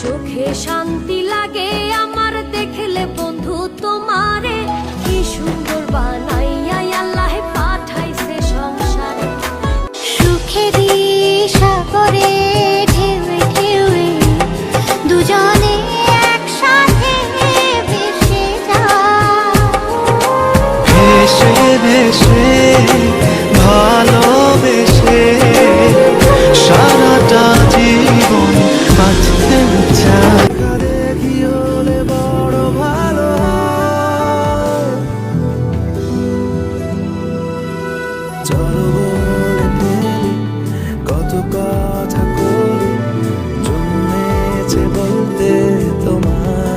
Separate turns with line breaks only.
চোখে শান্তি লাগে আমার দেখলে বন্ধু তোমারে, কি সুন্দর বানাইয়া আল্লাহ পাঠাইছে সংসারে।
সুখেরই সাগরে ঢেউে ঢেউে দুজনে একসাথে ভেসে যায়।
ভেসে ভেসে ভালোবেসে সারাটা জীবন বাঁচতে চাই। দেখি হলে বড় ভালো হয়। চলো বলে ফেলি কত কথা করি, জন্মেছে বলতে তোমার